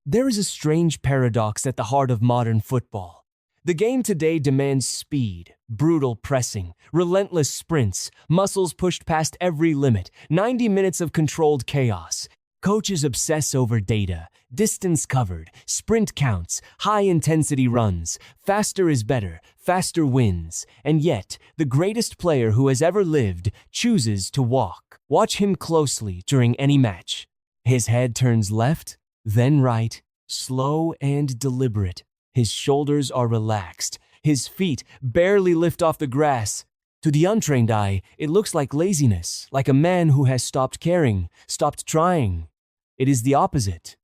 There is a strange paradox at the heart of modern football. The game today demands speed, brutal pressing, relentless sprints, muscles pushed past every limit, 90 minutes of controlled chaos. Coaches obsess over data, distance covered, sprint counts, high-intensity runs. Faster is better, faster wins. And yet, the greatest player who has ever lived chooses to walk. Watch him closely during any match. His head turns left, then right, slow and deliberate. His shoulders are relaxed. His feet barely lift off the grass. To the untrained eye, it looks like laziness, like a man who has stopped caring, stopped trying. It is the opposite.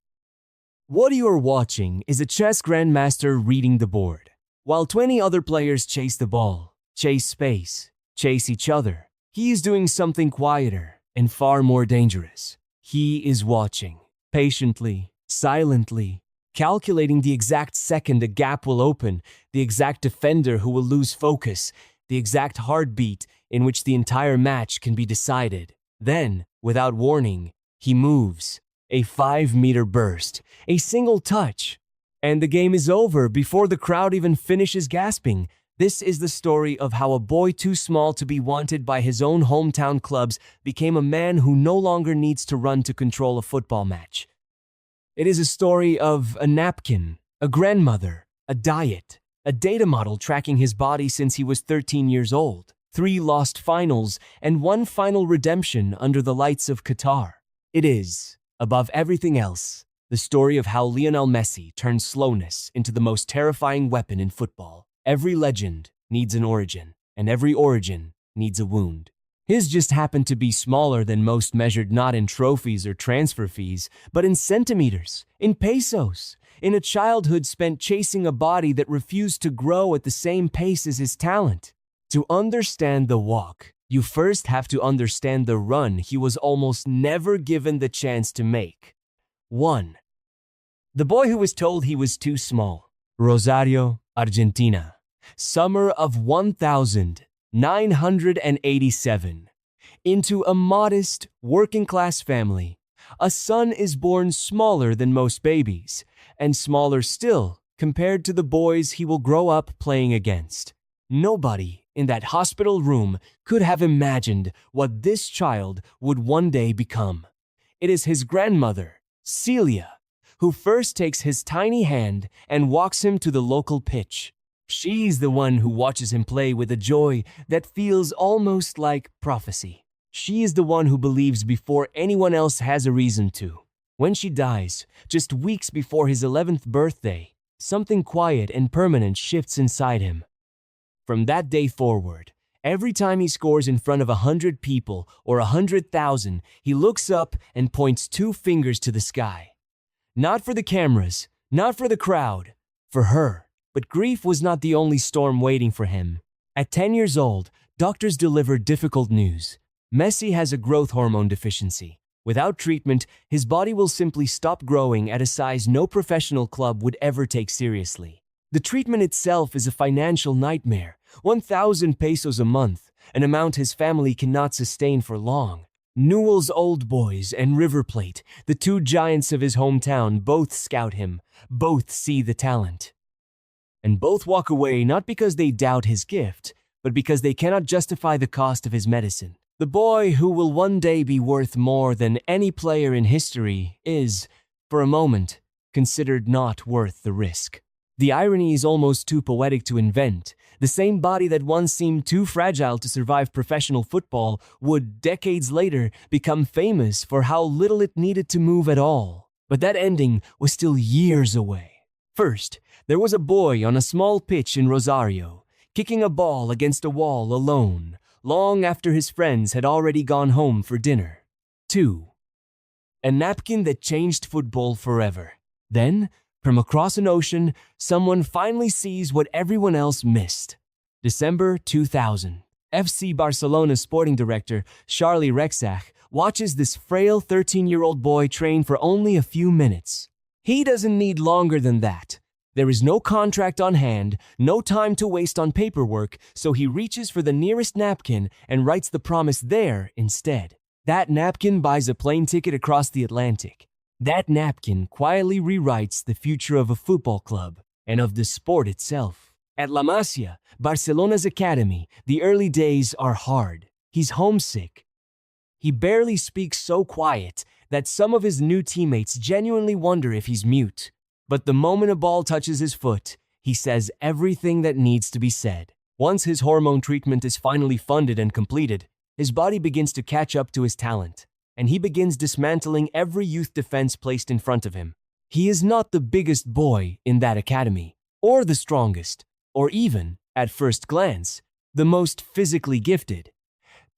What you are watching is a chess grandmaster reading the board. While 20 other players chase the ball, chase space, chase each other, he is doing something quieter and far more dangerous. He is watching, patiently, silently, calculating the exact second a gap will open, the exact defender who will lose focus, the exact heartbeat in which the entire match can be decided. Then, without warning, he moves. A 5-meter burst, a single touch, and the game is over before the crowd even finishes gasping. This is the story of how a boy too small to be wanted by his own hometown clubs became a man who no longer needs to run to control a football match. It is a story of a napkin, a grandmother, a diet, a data model tracking his body since he was 13 years old, 3 lost finals, and 1 final redemption under the lights of Qatar. It is, above everything else, the story of how Lionel Messi turned slowness into the most terrifying weapon in football. Every legend needs an origin, and every origin needs a wound. His just happened to be smaller than most, measured not in trophies or transfer fees, but in centimeters, in pesos, in a childhood spent chasing a body that refused to grow at the same pace as his talent. To understand the walk, you first have to understand the run he was almost never given the chance to make. 1. The boy who was told he was too small. Rosario, Argentina. Summer of 1987. Into a modest, working-class family, a son is born smaller than most babies, and smaller still compared to the boys he will grow up playing against. Nobody in that hospital room could have imagined what this child would one day become. It is his grandmother, Celia, who first takes his tiny hand and walks him to the local pitch. She's the one who watches him play with a joy that feels almost like prophecy. She is the one who believes before anyone else has a reason to. When she dies, just weeks before his 11th birthday, something quiet and permanent shifts inside him. From that day forward, every time he scores in front of 100 people or 100,000, he looks up and points 2 fingers to the sky. Not for the cameras, not for the crowd, for her. But grief was not the only storm waiting for him. At 10 years old, doctors delivered difficult news. Messi has a growth hormone deficiency. Without treatment, his body will simply stop growing at a size no professional club would ever take seriously. The treatment itself is a financial nightmare. 1,000 pesos a month, an amount his family cannot sustain for long. Newell's Old Boys and River Plate, the 2 giants of his hometown, both scout him, both see the talent. And both walk away not because they doubt his gift, but because they cannot justify the cost of his medicine. The boy who will one day be worth more than any player in history is, for a moment, considered not worth the risk. The irony is almost too poetic to invent. The same body that once seemed too fragile to survive professional football would, decades later, become famous for how little it needed to move at all. But that ending was still years away. First, there was a boy on a small pitch in Rosario, kicking a ball against a wall alone, long after his friends had already gone home for dinner. 2. A napkin that changed football forever. Then, from across an ocean, someone finally sees what everyone else missed. December 2000. FC Barcelona sporting director Charlie Rexach watches this frail 13-year-old boy train for only a few minutes. He doesn't need longer than that. There is no contract on hand, no time to waste on paperwork, so he reaches for the nearest napkin and writes the promise there instead. That napkin buys a plane ticket across the Atlantic. That napkin quietly rewrites the future of a football club and of the sport itself. At La Masia, Barcelona's academy, the early days are hard. He's homesick. He barely speaks, so quiet that some of his new teammates genuinely wonder if he's mute. But the moment a ball touches his foot, he says everything that needs to be said. Once his hormone treatment is finally funded and completed, his body begins to catch up to his talent, and he begins dismantling every youth defense placed in front of him. He is not the biggest boy in that academy, or the strongest, or even, at first glance, the most physically gifted.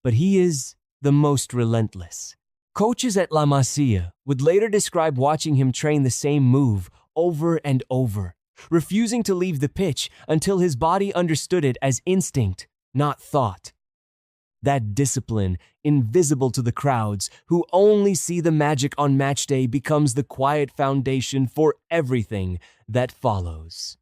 But he is the most relentless. Coaches at La Masia would later describe watching him train the same move over and over, refusing to leave the pitch until his body understood it as instinct, not thought. That discipline, invisible to the crowds who only see the magic on match day, becomes the quiet foundation for everything that follows.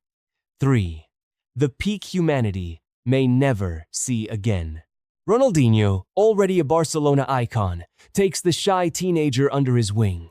3. The peak humanity may never see again. Ronaldinho, already a Barcelona icon, takes the shy teenager under his wing.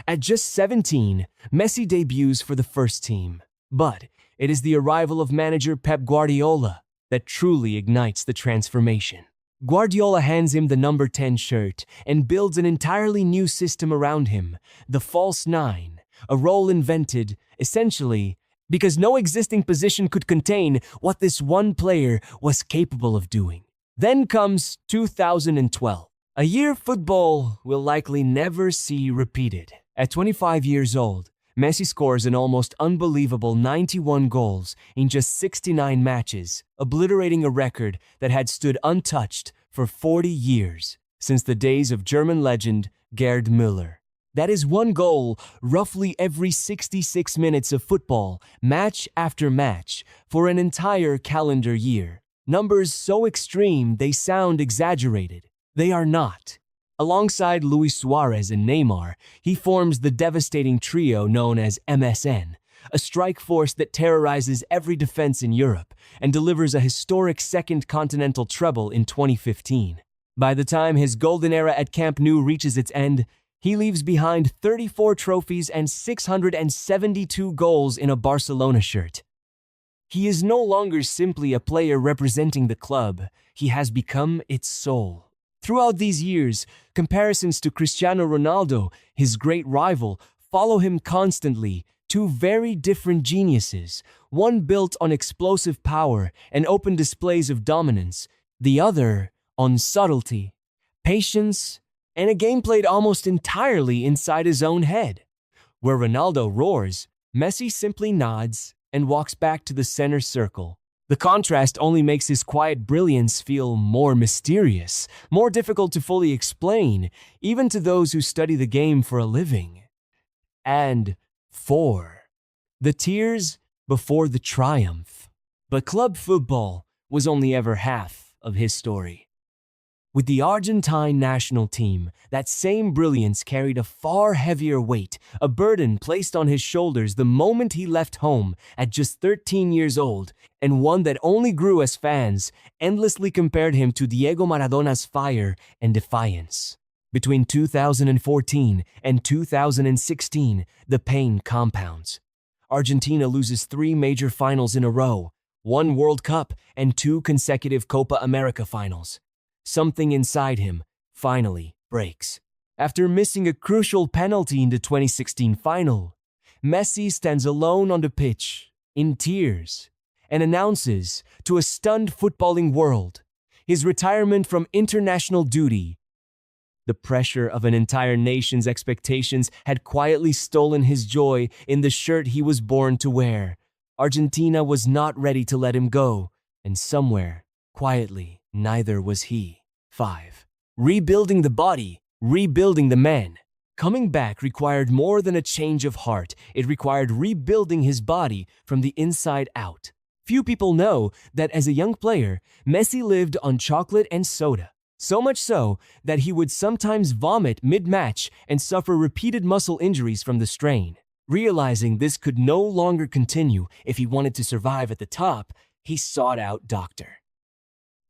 At just 17, Messi debuts for the first team. But it is the arrival of manager Pep Guardiola that truly ignites the transformation. Guardiola hands him the number 10 shirt and builds an entirely new system around him, the false nine, a role invented, essentially, because no existing position could contain what this one player was capable of doing. Then comes 2012, a year football will likely never see repeated. At 25 years old, Messi scores an almost unbelievable 91 goals in just 69 matches, obliterating a record that had stood untouched for 40 years, since the days of German legend Gerd Müller. That is one goal roughly every 66 minutes of football, match after match, for an entire calendar year. Numbers so extreme they sound exaggerated. They are not. Alongside Luis Suarez and Neymar, he forms the devastating trio known as MSN, a strike force that terrorizes every defense in Europe and delivers a historic second continental treble in 2015. By the time his golden era at Camp Nou reaches its end, he leaves behind 34 trophies and 672 goals in a Barcelona shirt. He is no longer simply a player representing the club, he has become its soul. Throughout these years, comparisons to Cristiano Ronaldo, his great rival, follow him constantly. Two very different geniuses, one built on explosive power and open displays of dominance, the other on subtlety, patience, and a game played almost entirely inside his own head. Where Ronaldo roars, Messi simply nods and walks back to the center circle. The contrast only makes his quiet brilliance feel more mysterious, more difficult to fully explain, even to those who study the game for a living. And 4. The tears before the triumph. But club football was only ever half of his story. With the Argentine national team, that same brilliance carried a far heavier weight, a burden placed on his shoulders the moment he left home at just 13 years old, and one that only grew as fans endlessly compared him to Diego Maradona's fire and defiance. Between 2014 and 2016, the pain compounds. Argentina loses 3 major finals in a row, 1 World Cup, and 2 consecutive Copa America finals. Something inside him finally breaks. After missing a crucial penalty in the 2016 final, Messi stands alone on the pitch, in tears, and announces to a stunned footballing world his retirement from international duty. The pressure of an entire nation's expectations had quietly stolen his joy in the shirt he was born to wear. Argentina was not ready to let him go, and somewhere, quietly, neither was he. 5. Rebuilding the body, rebuilding the man. Coming back required more than a change of heart. It required rebuilding his body from the inside out. Few people know that as a young player, Messi lived on chocolate and soda. So much so that he would sometimes vomit mid-match and suffer repeated muscle injuries from the strain. Realizing this could no longer continue if he wanted to survive at the top, he sought out Dr.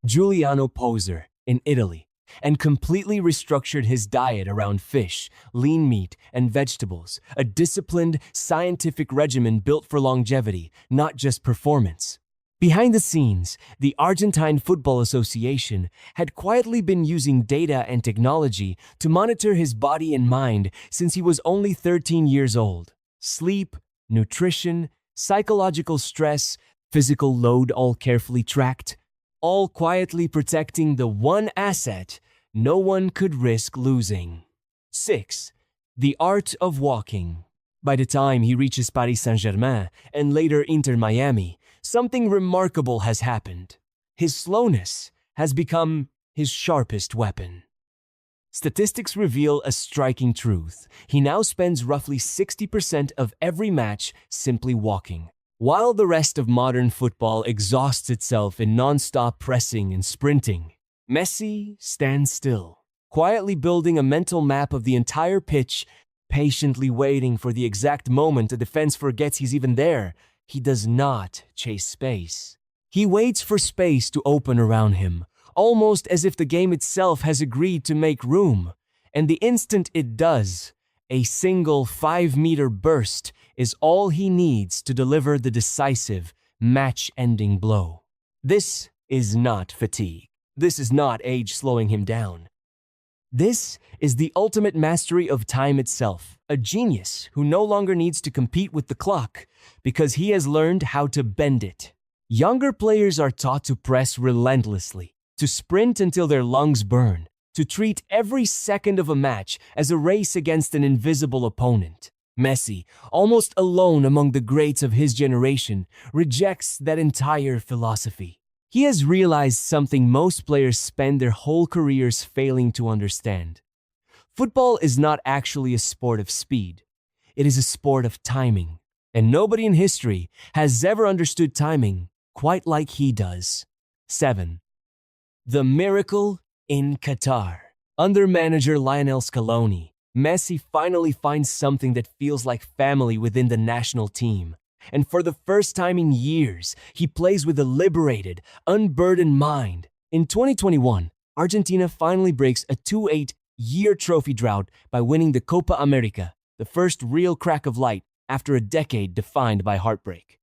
Giuliano Poser in Italy, and completely restructured his diet around fish, lean meat, and vegetables, a disciplined, scientific regimen built for longevity, not just performance. Behind the scenes, the Argentine Football Association had quietly been using data and technology to monitor his body and mind since he was only 13 years old. Sleep, nutrition, psychological stress, physical load all carefully tracked, all quietly protecting the one asset no one could risk losing. 6. The art of walking. By the time he reaches Paris Saint-Germain and later Inter Miami, something remarkable has happened. His slowness has become his sharpest weapon. Statistics reveal a striking truth. He now spends roughly 60% of every match simply walking. While the rest of modern football exhausts itself in non-stop pressing and sprinting, Messi stands still, quietly building a mental map of the entire pitch, patiently waiting for the exact moment the defense forgets he's even there. He does not chase space. He waits for space to open around him, almost as if the game itself has agreed to make room. And the instant it does, a single 5-meter burst is all he needs to deliver the decisive, match-ending blow. This is not fatigue. This is not age slowing him down. This is the ultimate mastery of time itself, a genius who no longer needs to compete with the clock because he has learned how to bend it. Younger players are taught to press relentlessly, to sprint until their lungs burn, to treat every second of a match as a race against an invisible opponent. Messi, almost alone among the greats of his generation, rejects that entire philosophy. He has realized something most players spend their whole careers failing to understand. Football is not actually a sport of speed. It is a sport of timing. And nobody in history has ever understood timing quite like he does. 7. The miracle in Qatar. Under manager Lionel Scaloni, Messi finally finds something that feels like family within the national team. And for the first time in years, he plays with a liberated, unburdened mind. In 2021, Argentina finally breaks a 28-year trophy drought by winning the Copa America, the first real crack of light after a decade defined by heartbreak.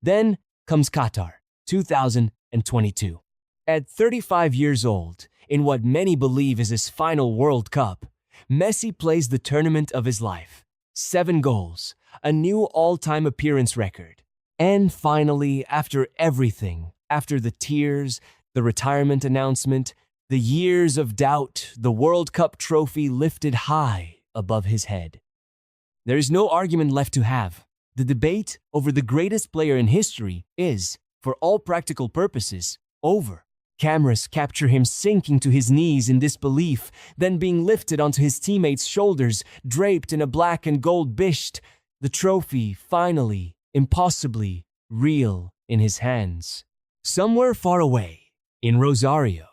Then comes Qatar, 2022. At 35 years old, in what many believe is his final World Cup, Messi plays the tournament of his life. 7 goals, a new all-time appearance record. And finally, after everything, after the tears, the retirement announcement, the years of doubt, the World Cup trophy lifted high above his head. There is no argument left to have. The debate over the greatest player in history is, for all practical purposes, over. Cameras capture him sinking to his knees in disbelief, then being lifted onto his teammates' shoulders, draped in a black and gold bisht, the trophy finally, impossibly, real in his hands. Somewhere far away, in Rosario,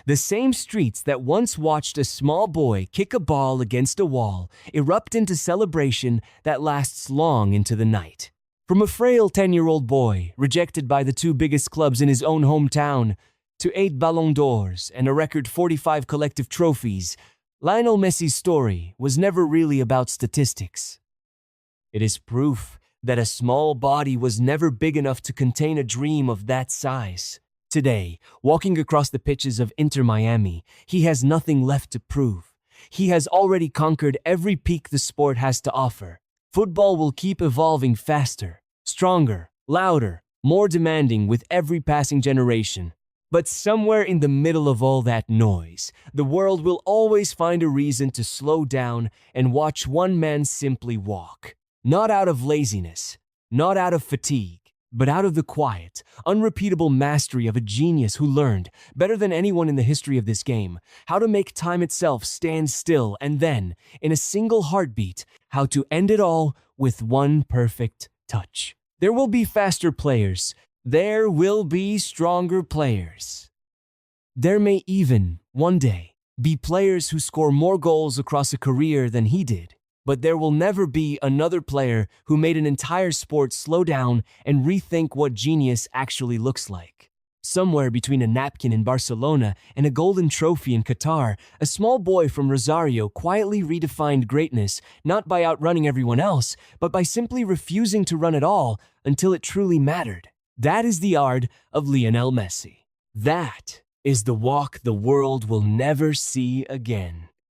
the same streets that once watched a small boy kick a ball against a wall erupt into celebration that lasts long into the night. From a frail 10-year-old boy, rejected by the 2 biggest clubs in his own hometown, to 8 Ballon d'Ors and a record 45 collective trophies, Lionel Messi's story was never really about statistics. It is proof that a small body was never big enough to contain a dream of that size. Today, walking across the pitches of Inter Miami, he has nothing left to prove. He has already conquered every peak the sport has to offer. Football will keep evolving faster, stronger, louder, more demanding with every passing generation. But somewhere in the middle of all that noise, the world will always find a reason to slow down and watch one man simply walk. Not out of laziness, not out of fatigue, but out of the quiet, unrepeatable mastery of a genius who learned, better than anyone in the history of this game, how to make time itself stand still and then, in a single heartbeat, how to end it all with one perfect touch. There will be faster players. There will be stronger players. There may even, one day, be players who score more goals across a career than he did. But there will never be another player who made an entire sport slow down and rethink what genius actually looks like. Somewhere between a napkin in Barcelona and a golden trophy in Qatar, a small boy from Rosario quietly redefined greatness not by outrunning everyone else, but by simply refusing to run at all until it truly mattered. That is the art of Lionel Messi. That is the walk the world will never see again.